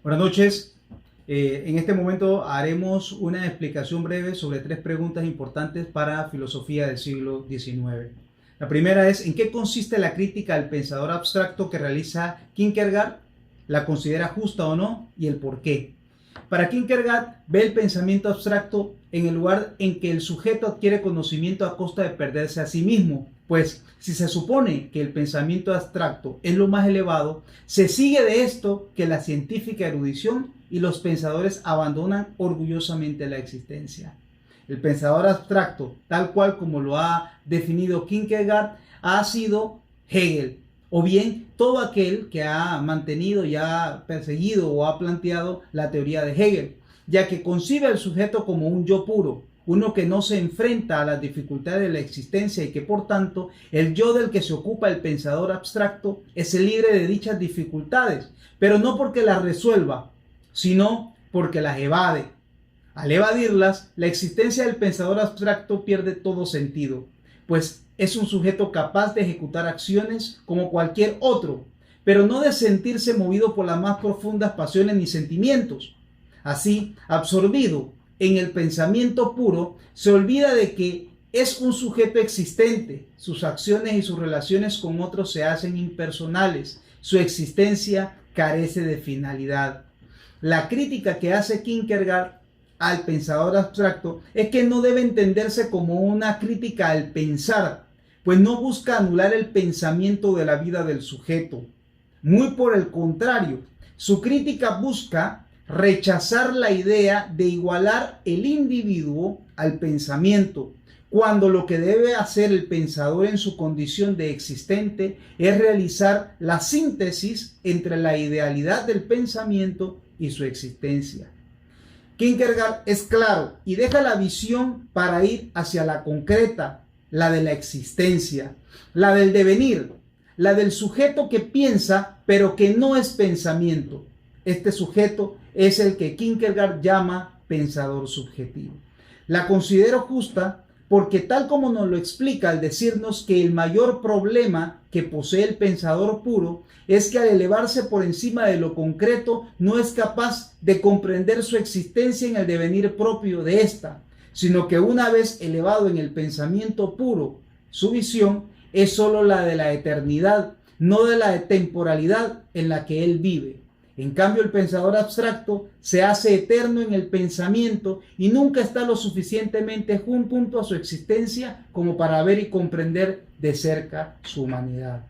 Buenas noches. En este momento haremos una explicación breve sobre tres preguntas importantes para filosofía del siglo XIX. La primera es: ¿en qué consiste la crítica al pensador abstracto que realiza Kierkegaard? ¿La considera justa o no? ¿Y el por qué? Para Kierkegaard, ve el pensamiento abstracto en el lugar en que el sujeto adquiere conocimiento a costa de perderse a sí mismo. Pues, si se supone que el pensamiento abstracto es lo más elevado, se sigue de esto que la científica erudición y los pensadores abandonan orgullosamente la existencia. El pensador abstracto, tal cual como lo ha definido Kierkegaard, ha sido Hegel, o bien todo aquel que ha mantenido y ha perseguido o ha planteado la teoría de Hegel, ya que concibe al sujeto como un yo puro, uno que no se enfrenta a las dificultades de la existencia y que por tanto el yo del que se ocupa el pensador abstracto es el libre de dichas dificultades, pero no porque las resuelva, sino porque las evade. Al evadirlas, la existencia del pensador abstracto pierde todo sentido, pues es un sujeto capaz de ejecutar acciones como cualquier otro, pero no de sentirse movido por las más profundas pasiones ni sentimientos. Así, absorbido en el pensamiento puro, se olvida de que es un sujeto existente. Sus acciones y sus relaciones con otros se hacen impersonales. Su existencia carece de finalidad. La crítica que hace Kierkegaard al pensador abstracto es que no debe entenderse como una crítica al pensar, pues no busca anular el pensamiento de la vida del sujeto. Muy por el contrario, su crítica busca rechazar la idea de igualar el individuo al pensamiento, cuando lo que debe hacer el pensador en su condición de existente es realizar la síntesis entre la idealidad del pensamiento y su existencia. Kierkegaard es claro y deja la visión para ir hacia la concreta, la de la existencia, la del devenir, la del sujeto que piensa pero que no es pensamiento. Este sujeto es el que Kierkegaard llama pensador subjetivo. La considero justa porque, tal como nos lo explica al decirnos que el mayor problema que posee el pensador puro es que al elevarse por encima de lo concreto no es capaz de comprender su existencia en el devenir propio de ésta, sino que una vez elevado en el pensamiento puro, su visión es sólo la de la eternidad, no de la temporalidad en la que él vive. En cambio, el pensador abstracto se hace eterno en el pensamiento y nunca está lo suficientemente junto a su existencia como para ver y comprender de cerca su humanidad.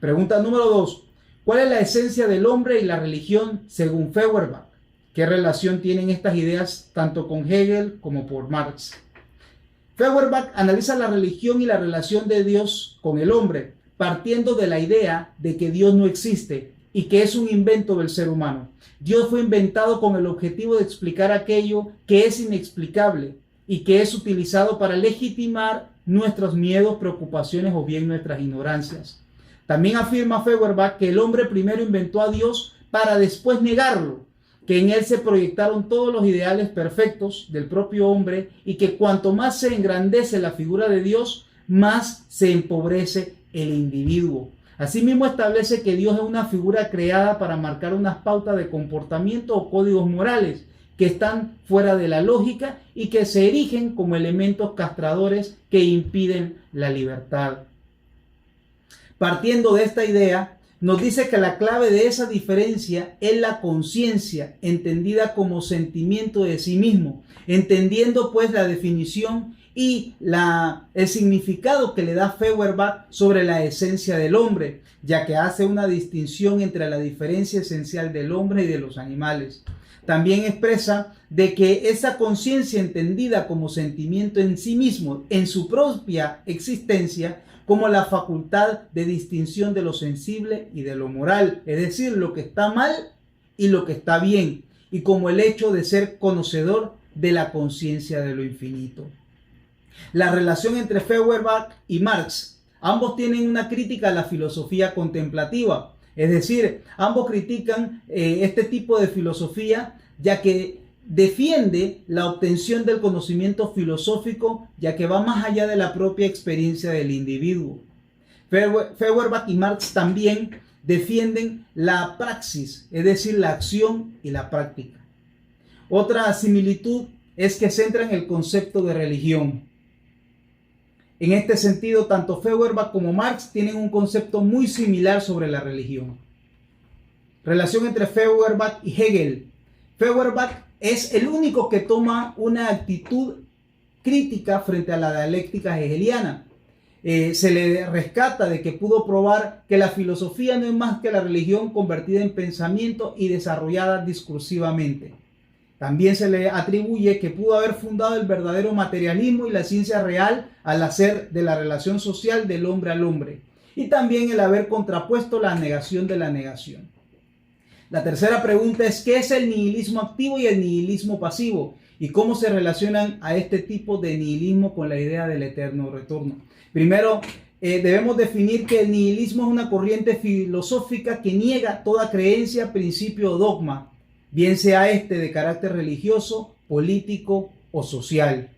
Pregunta número 2. ¿Cuál es la esencia del hombre y la religión según Feuerbach? ¿Qué relación tienen estas ideas tanto con Hegel como por Marx? Feuerbach analiza la religión y la relación de Dios con el hombre, partiendo de la idea de que Dios no existe y que es un invento del ser humano. Dios fue inventado con el objetivo de explicar aquello que es inexplicable y que es utilizado para legitimar nuestros miedos, preocupaciones o bien nuestras ignorancias. También afirma Feuerbach que el hombre primero inventó a Dios para después negarlo, que en él se proyectaron todos los ideales perfectos del propio hombre y que cuanto más se engrandece la figura de Dios, más se empobrece el individuo. Asimismo, establece que Dios es una figura creada para marcar unas pautas de comportamiento o códigos morales que están fuera de la lógica y que se erigen como elementos castradores que impiden la libertad. Partiendo de esta idea, nos dice que la clave de esa diferencia es la conciencia, entendida como sentimiento de sí mismo, entendiendo pues la definición y el significado que le da Feuerbach sobre la esencia del hombre, ya que hace una distinción entre la diferencia esencial del hombre y de los animales. También expresa de que esa conciencia entendida como sentimiento en sí mismo, en su propia existencia, como la facultad de distinción de lo sensible y de lo moral, es decir, lo que está mal y lo que está bien, y como el hecho de ser conocedor de la conciencia de lo infinito. La relación entre Feuerbach y Marx, ambos tienen una crítica a la filosofía contemplativa, es decir, ambos critican este tipo de filosofía ya que defiende la obtención del conocimiento filosófico, ya que va más allá de la propia experiencia del individuo. Feuerbach y Marx también defienden la praxis, es decir, la acción y la práctica. Otra similitud es que centran el concepto de religión. En este sentido, tanto Feuerbach como Marx tienen un concepto muy similar sobre la religión. Relación entre Feuerbach y Hegel. Feuerbach es el único que toma una actitud crítica frente a la dialéctica hegeliana. Se le rescata de que pudo probar que la filosofía no es más que la religión convertida en pensamiento y desarrollada discursivamente. También se le atribuye que pudo haber fundado el verdadero materialismo y la ciencia real al hacer de la relación social del hombre al hombre, y también el haber contrapuesto la negación de la negación. La tercera pregunta es: ¿qué es el nihilismo activo y el nihilismo pasivo? ¿Y cómo se relacionan a este tipo de nihilismo con la idea del eterno retorno? Primero, debemos definir que el nihilismo es una corriente filosófica que niega toda creencia, principio o dogma, bien sea este de carácter religioso, político o social.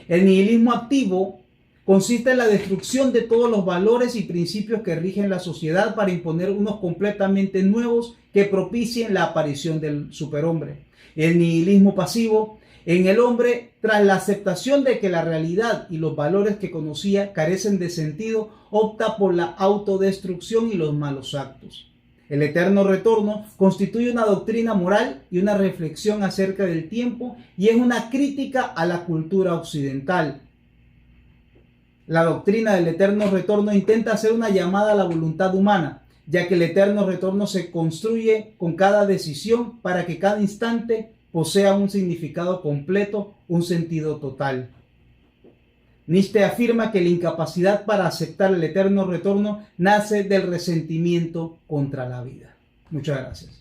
El nihilismo activo consiste en la destrucción de todos los valores y principios que rigen la sociedad para imponer unos completamente nuevos que propicien la aparición del superhombre. El nihilismo pasivo: en el hombre, tras la aceptación de que la realidad y los valores que conocía carecen de sentido, opta por la autodestrucción y los malos actos. El eterno retorno constituye una doctrina moral y una reflexión acerca del tiempo, y es una crítica a la cultura occidental. La doctrina del eterno retorno intenta hacer una llamada a la voluntad humana, ya que el eterno retorno se construye con cada decisión para que cada instante posea un significado completo, un sentido total. Nietzsche afirma que la incapacidad para aceptar el eterno retorno nace del resentimiento contra la vida. Muchas gracias.